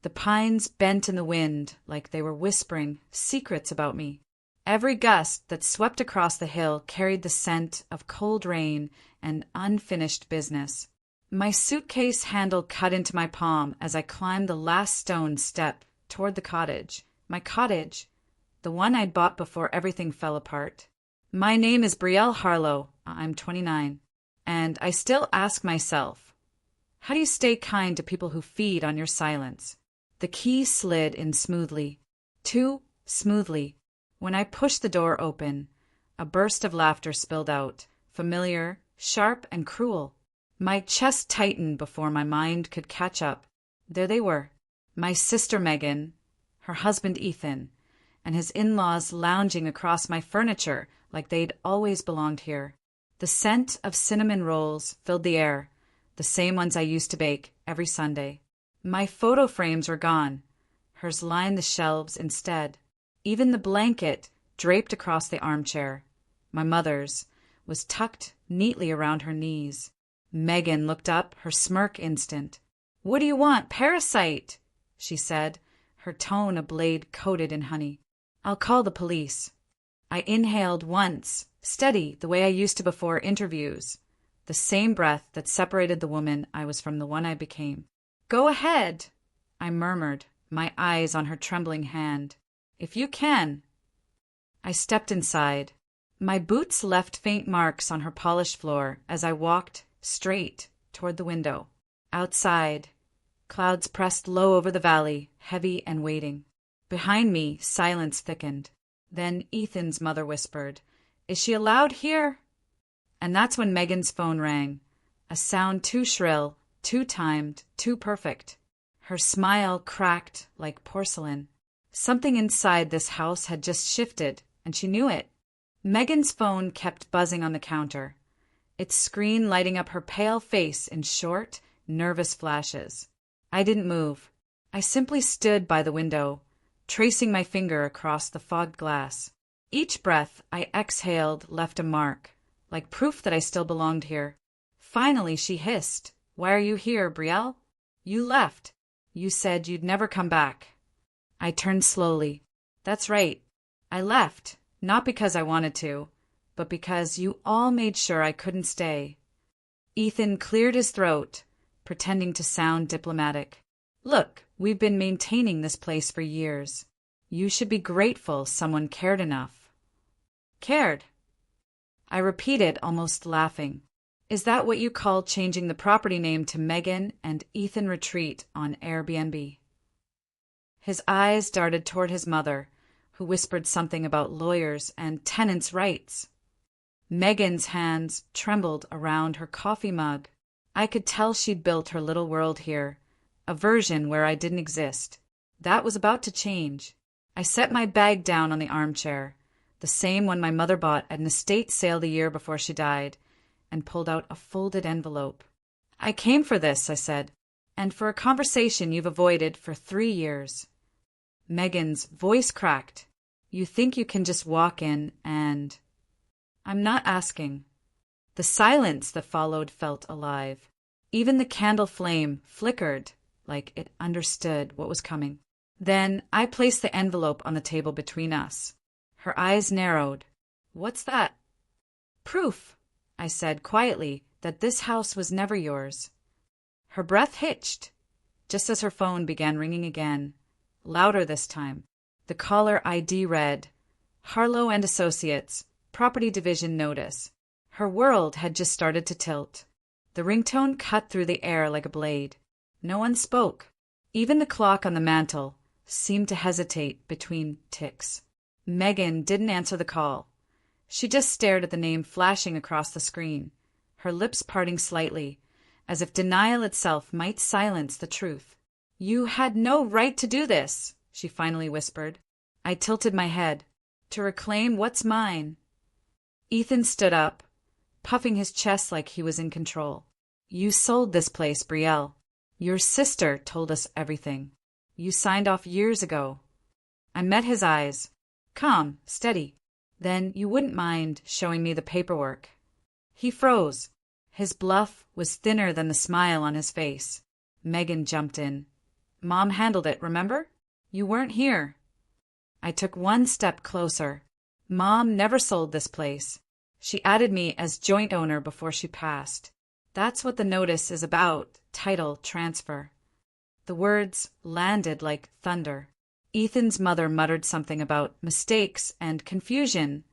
The pines bent in the wind like they were whispering secrets about me. Every gust that swept across the hill carried the scent of cold rain and unfinished business. My suitcase handle cut into my palm as I climbed the last stone step toward the cottage. My cottage, the one I'd bought before everything fell apart. My name is Brielle Harlow. I'm 29. And I still ask myself, how do you stay kind to people who feed on your silence? The key slid in smoothly, too smoothly. When I pushed the door open, a burst of laughter spilled out, familiar, sharp, and cruel. My chest tightened before my mind could catch up. There they were, my sister Megan, her husband Ethan, and his in-laws lounging across my furniture like they'd always belonged here. The scent of cinnamon rolls filled the air, the same ones I used to bake every Sunday. My photo frames were gone. Hers lined the shelves instead. Even the blanket draped across the armchair, my mother's, was tucked neatly around her knees. Megan looked up, her smirk instant. "What do you want, parasite?" she said, her tone a blade coated in honey. "I'll call the police." I inhaled once, steady, the way I used to before interviews, the same breath that separated the woman I was from the one I became. "Go ahead," I murmured, my eyes on her trembling hand. "If you can." I stepped inside. My boots left faint marks on her polished floor as I walked straight toward the window. Outside, clouds pressed low over the valley, heavy and waiting. Behind me, silence thickened. Then Ethan's mother whispered, "Is she allowed here?" And that's when Megan's phone rang, a sound too shrill, too timed, too perfect. Her smile cracked like porcelain. Something inside this house had just shifted, and she knew it. Megan's phone kept buzzing on the counter, its screen lighting up her pale face in short, nervous flashes. I didn't move. I simply stood by the window, tracing my finger across the fogged glass. Each breath I exhaled left a mark, like proof that I still belonged here. Finally she hissed, "Why are you here, Brielle? You left. You said you'd never come back." I turned slowly. "That's right. I left, not because I wanted to, but because you all made sure I couldn't stay." Ethan cleared his throat, pretending to sound diplomatic. "Look, we've been maintaining this place for years. You should be grateful someone cared enough." "Cared?" I repeated, almost laughing. "Is that what you call changing the property name to Megan and Ethan Retreat on Airbnb?" His eyes darted toward his mother, who whispered something about lawyers and tenants' rights. Megan's hands trembled around her coffee mug. I could tell she'd built her little world here, a version where I didn't exist. That was about to change. I set my bag down on the armchair, the same one my mother bought at an estate sale the year before she died, and pulled out a folded envelope. "I came for this," I said, "and for a conversation you've avoided for 3 years." Megan's voice cracked. "You think you can just walk in and—" "I'm not asking." The silence that followed felt alive. Even the candle flame flickered like it understood what was coming. Then I placed the envelope on the table between us. Her eyes narrowed. "What's that?" "Proof," I said quietly, "that this house was never yours." Her breath hitched, just as her phone began ringing again, louder this time. The caller ID read, "Harlow and Associates, Property Division Notice." Her world had just started to tilt. The ringtone cut through the air like a blade. No one spoke. Even the clock on the mantel seemed to hesitate between ticks. Megan didn't answer the call. She just stared at the name flashing across the screen, her lips parting slightly, as if denial itself might silence the truth. "You had no right to do this," she finally whispered. I tilted my head. "To reclaim what's mine." Ethan stood up, puffing his chest like he was in control. "You sold this place, Brielle. Your sister told us everything. You signed off years ago." I met his eyes. Calm, steady. "Then you wouldn't mind showing me the paperwork." He froze. His bluff was thinner than the smile on his face. Megan jumped in. Mom handled it, remember? You weren't here. I took one step closer. Mom never sold this place. She added me as joint owner before she passed. That's what the notice is about, title transfer. The words landed like thunder. Ethan's mother muttered something about mistakes and confusion,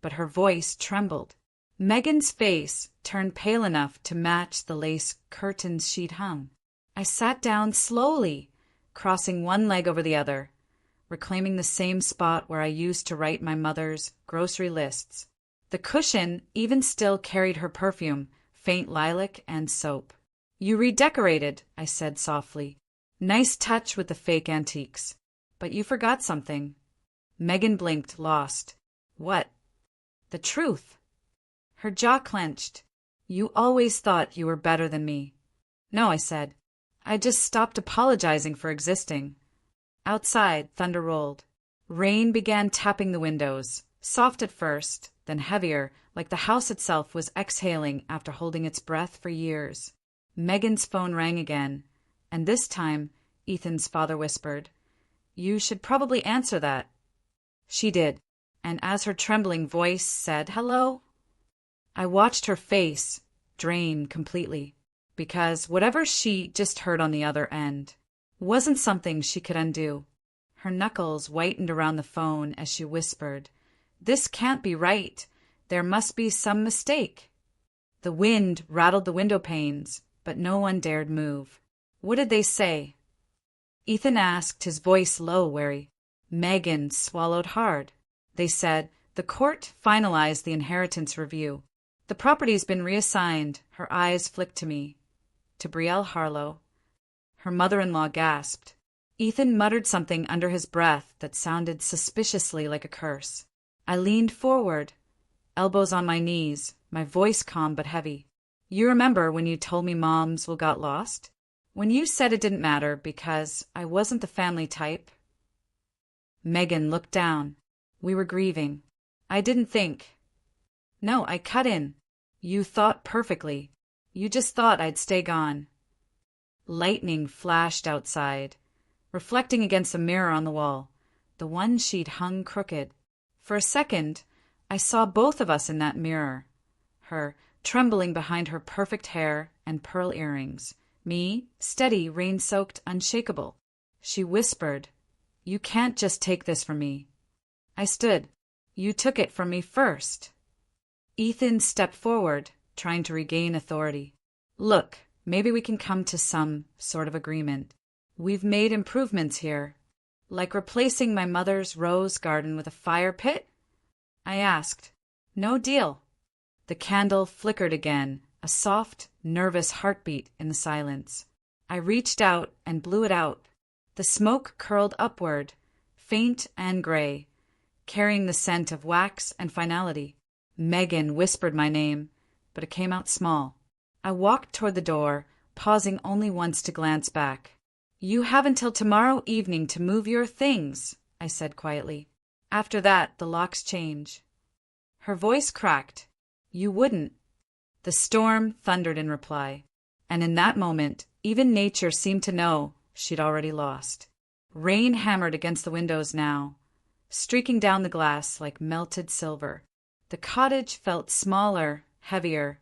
but her voice trembled. Megan's face turned pale enough to match the lace curtains she'd hung. I sat down slowly, crossing one leg over the other, reclaiming the same spot where I used to write my mother's grocery lists. The cushion even still carried her perfume, faint lilac and soap. You redecorated, I said softly. Nice touch with the fake antiques. But you forgot something. Megan blinked, lost. What? The truth. Her jaw clenched. You always thought you were better than me. No, I said. I just stopped apologizing for existing. Outside, thunder rolled. Rain began tapping the windows, soft at first, then heavier, like the house itself was exhaling after holding its breath for years. Megan's phone rang again, and this time, Ethan's father whispered, "You should probably answer that." She did, and as her trembling voice said, "Hello?" I watched her face drain completely, because whatever she just heard on the other end wasn't something she could undo. Her knuckles whitened around the phone as she whispered, "This can't be right. There must be some mistake." The wind rattled the window panes, but no one dared move. What did they say? Ethan asked, his voice low, wary. Megan swallowed hard. They said, "The court finalized the inheritance review. The property's been reassigned." Her eyes flicked to me. To Brielle Harlow. Her mother-in-law gasped. Ethan muttered something under his breath that sounded suspiciously like a curse. I leaned forward, elbows on my knees, my voice calm but heavy. "You remember when you told me Mom's will got lost? When you said it didn't matter because I wasn't the family type?" Megan looked down. We were grieving. I didn't think. No, I cut in. "You thought perfectly. You just thought I'd stay gone." Lightning flashed outside, reflecting against a mirror on the wall, the one she'd hung crooked. For a second, I saw both of us in that mirror. Her, trembling behind her perfect hair and pearl earrings. Me, steady, rain-soaked, unshakable. She whispered, "You can't just take this from me." I stood. "You took it from me first." Ethan stepped forward, trying to regain authority. "Look, maybe we can come to some sort of agreement. We've made improvements here. Like replacing my mother's rose garden with a fire pit?" I asked. "No deal." The candle flickered again, a soft, nervous heartbeat in the silence. I reached out and blew it out. The smoke curled upward, faint and gray, carrying the scent of wax and finality. Megan whispered my name, but it came out small. I walked toward the door, pausing only once to glance back. "You have until tomorrow evening to move your things," I said quietly. "After that, the locks change." Her voice cracked. "You wouldn't." The storm thundered in reply, and in that moment, even nature seemed to know she'd already lost. Rain hammered against the windows now, streaking down the glass like melted silver. The cottage felt smaller, heavier,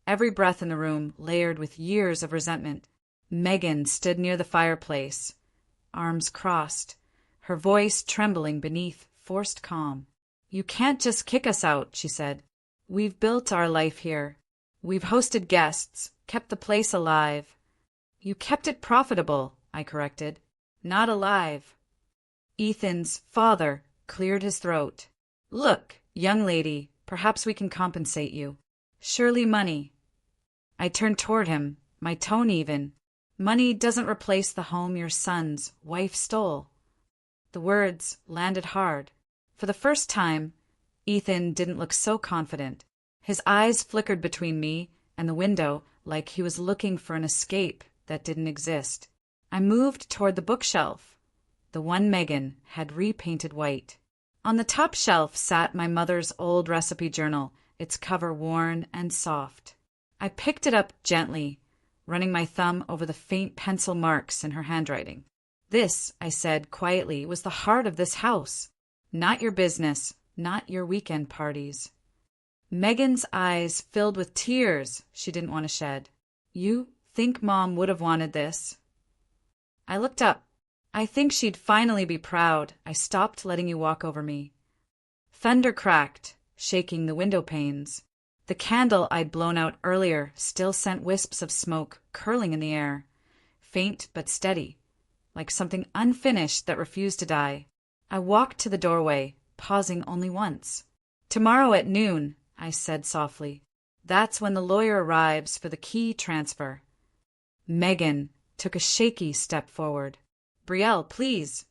every breath in the room layered with years of resentment. Megan stood near the fireplace, arms crossed, her voice trembling beneath forced calm. "You can't just kick us out," she said. "We've built our life here. We've hosted guests, kept the place alive." "You kept it profitable," I corrected. "Not alive." Ethan's father cleared his throat. "Look, young lady, perhaps we can compensate you. Surely money." I turned toward him, my tone even. "Money doesn't replace the home your son's wife stole." The words landed hard. For the first time, Ethan didn't look so confident. His eyes flickered between me and the window like he was looking for an escape that didn't exist. I moved toward the bookshelf, the one Megan had repainted white. On the top shelf sat my mother's old recipe journal, its cover worn and soft. I picked it up gently, running my thumb over the faint pencil marks in her handwriting. This, I said quietly, was the heart of this house. Not your business, not your weekend parties. Megan's eyes filled with tears she didn't want to shed. You think Mom would have wanted this? I looked up. I think she'd finally be proud I stopped letting you walk over me. Thunder cracked, shaking the window panes. The candle I'd blown out earlier still sent wisps of smoke curling in the air, faint but steady, like something unfinished that refused to die. I walked to the doorway, pausing only once. Tomorrow at noon, I said softly. That's when the lawyer arrives for the key transfer. Megan took a shaky step forward. Brielle, please.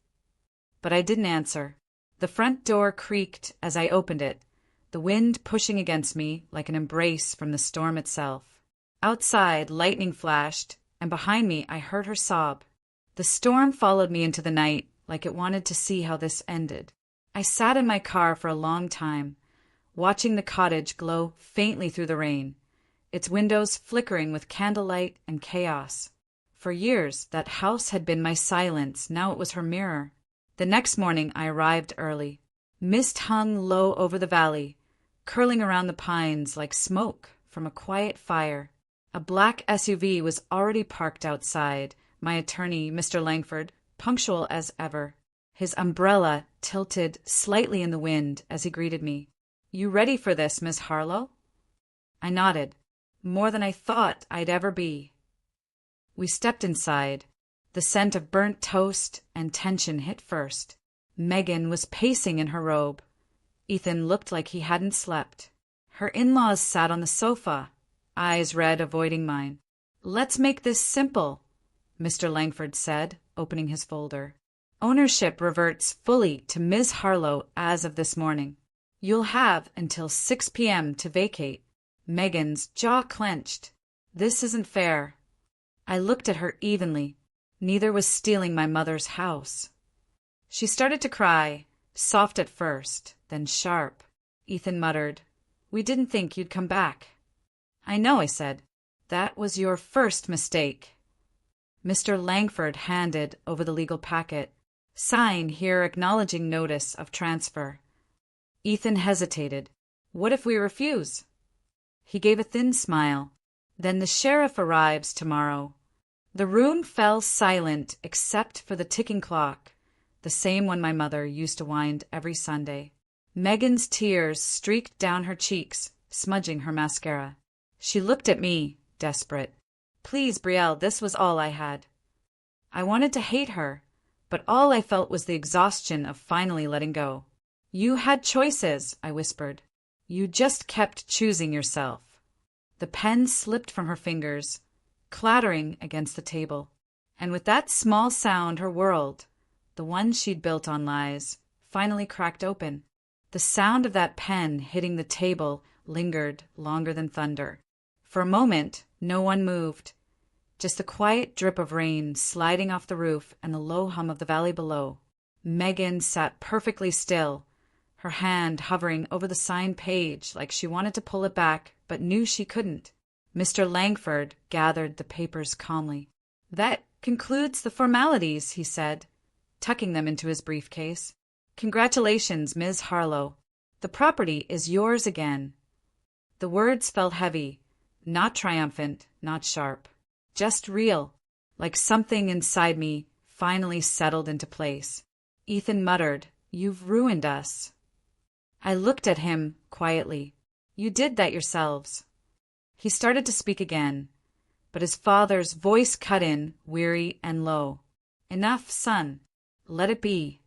But I didn't answer. The front door creaked as I opened it, the wind pushing against me like an embrace from the storm itself. Outside, lightning flashed, and behind me I heard her sob. The storm followed me into the night like it wanted to see how this ended. I sat in my car for a long time, watching the cottage glow faintly through the rain, its windows flickering with candlelight and chaos. For years, that house had been my silence, now it was her mirror. The next morning I arrived early. Mist hung low over the valley, curling around the pines like smoke from a quiet fire. A black SUV was already parked outside, my attorney, Mr. Langford, punctual as ever. His umbrella tilted slightly in the wind as he greeted me. You ready for this, Miss Harlow? I nodded. More than I thought I'd ever be. We stepped inside. The scent of burnt toast and tension hit first. Megan was pacing in her robe. Ethan looked like he hadn't slept. Her in-laws sat on the sofa, eyes red, avoiding mine. Let's make this simple, Mr. Langford said, opening his folder. Ownership reverts fully to Ms. Harlow as of this morning. You'll have until 6 p.m. to vacate. Megan's jaw clenched. This isn't fair. I looked at her evenly. Neither was stealing my mother's house. She started to cry, soft at first, then sharp. Ethan muttered, We didn't think you'd come back. I know, I said. That was your first mistake. Mr. Langford handed over the legal packet. Sign here acknowledging notice of transfer. Ethan hesitated. What if we refuse? He gave a thin smile. Then the sheriff arrives tomorrow. The room fell silent except for the ticking clock, the same one my mother used to wind every Sunday. Megan's tears streaked down her cheeks, smudging her mascara. She looked at me, desperate. Please, Brielle, this was all I had. I wanted to hate her, but all I felt was the exhaustion of finally letting go. You had choices, I whispered. You just kept choosing yourself. The pen slipped from her fingers, clattering against the table. And with that small sound her world, the one she'd built on lies, finally cracked open. The sound of that pen hitting the table lingered longer than thunder. For a moment, no one moved. Just the quiet drip of rain sliding off the roof and the low hum of the valley below. Megan sat perfectly still, her hand hovering over the signed page like she wanted to pull it back but knew she couldn't. Mr. Langford gathered the papers calmly. That concludes the formalities, he said, tucking them into his briefcase. Congratulations, Ms. Harlow. The property is yours again. The words felt heavy, not triumphant, not sharp, just real, like something inside me finally settled into place. Ethan muttered, You've ruined us. I looked at him quietly. You did that yourselves. He started to speak again, but his father's voice cut in, weary and low. Enough, son. Let it be.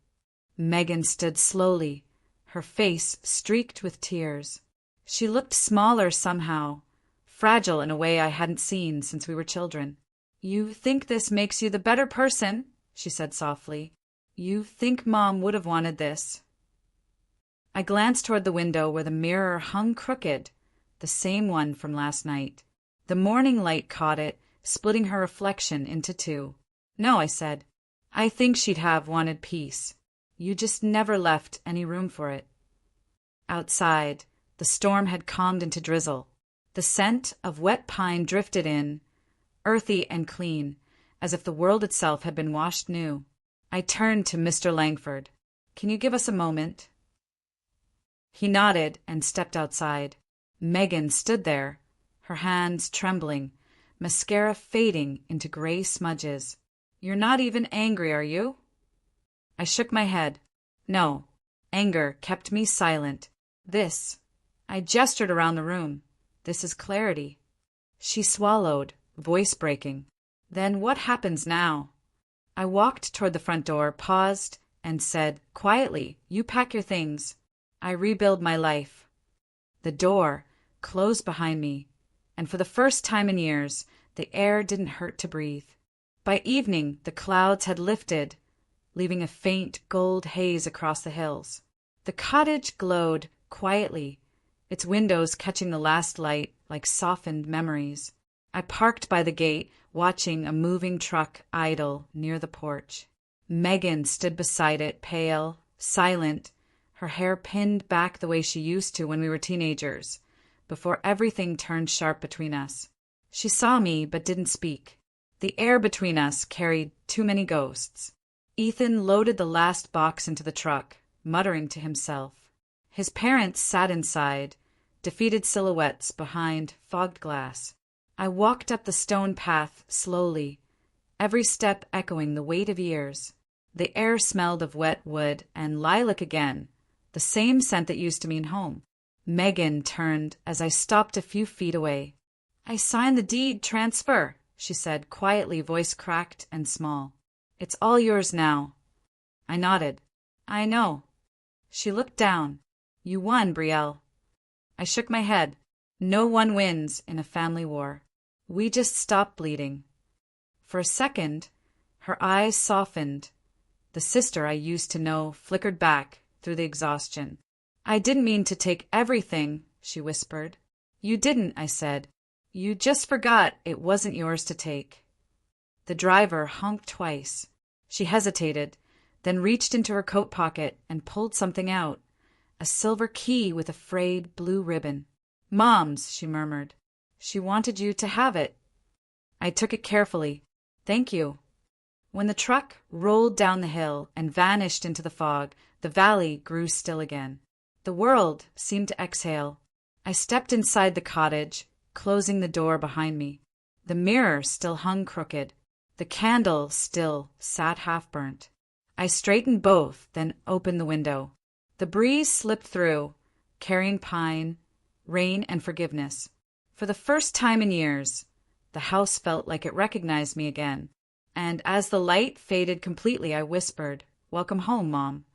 Megan stood slowly, her face streaked with tears. She looked smaller somehow, fragile in a way I hadn't seen since we were children. You think this makes you the better person, she said softly. You think Mom would have wanted this. I glanced toward the window where the mirror hung crooked, the same one from last night. The morning light caught it, splitting her reflection into two. No, I said. I think she'd have wanted peace. You just never left any room for it. Outside, the storm had calmed into drizzle. The scent of wet pine drifted in, earthy and clean, as if the world itself had been washed new. I turned to Mr. Langford. Can you give us a moment? He nodded and stepped outside. Megan stood there, her hands trembling, mascara fading into gray smudges. You're not even angry, are you? I shook my head. No, anger kept me silent. I gestured around the room. This is clarity. She swallowed, voice breaking. Then what happens now? I walked toward the front door, paused, and said, quietly, you pack your things. I rebuild my life. The door closed behind me, and for the first time in years, the air didn't hurt to breathe. By evening, the clouds had lifted, leaving a faint gold haze across the hills. The cottage glowed quietly, its windows catching the last light like softened memories. I parked by the gate, watching a moving truck idle near the porch. Megan stood beside it, pale, silent, her hair pinned back the way she used to when we were teenagers, before everything turned sharp between us. She saw me but didn't speak. The air between us carried too many ghosts. Ethan loaded the last box into the truck, muttering to himself. His parents sat inside, defeated silhouettes behind fogged glass. I walked up the stone path slowly, every step echoing the weight of years. The air smelled of wet wood and lilac again, the same scent that used to mean home. Megan turned as I stopped a few feet away. I signed the deed transfer, she said quietly, voice cracked and small. It's all yours now. I nodded. I know. She looked down. You won, Brielle. I shook my head. No one wins in a family war. We just stopped bleeding. For a second, her eyes softened. The sister I used to know flickered back through the exhaustion. I didn't mean to take everything, she whispered. You didn't, I said. You just forgot it wasn't yours to take. The driver honked twice. She hesitated, then reached into her coat pocket and pulled something out. A silver key with a frayed blue ribbon. Mom's, she murmured. She wanted you to have it. I took it carefully. Thank you. When the truck rolled down the hill and vanished into the fog, the valley grew still again. The world seemed to exhale. I stepped inside the cottage, closing the door behind me. The mirror still hung crooked. The candle still sat half-burnt. I straightened both, then opened the window. The breeze slipped through, carrying pine, rain, and forgiveness. For the first time in years, the house felt like it recognized me again. And as the light faded completely, I whispered, Welcome home, Mom.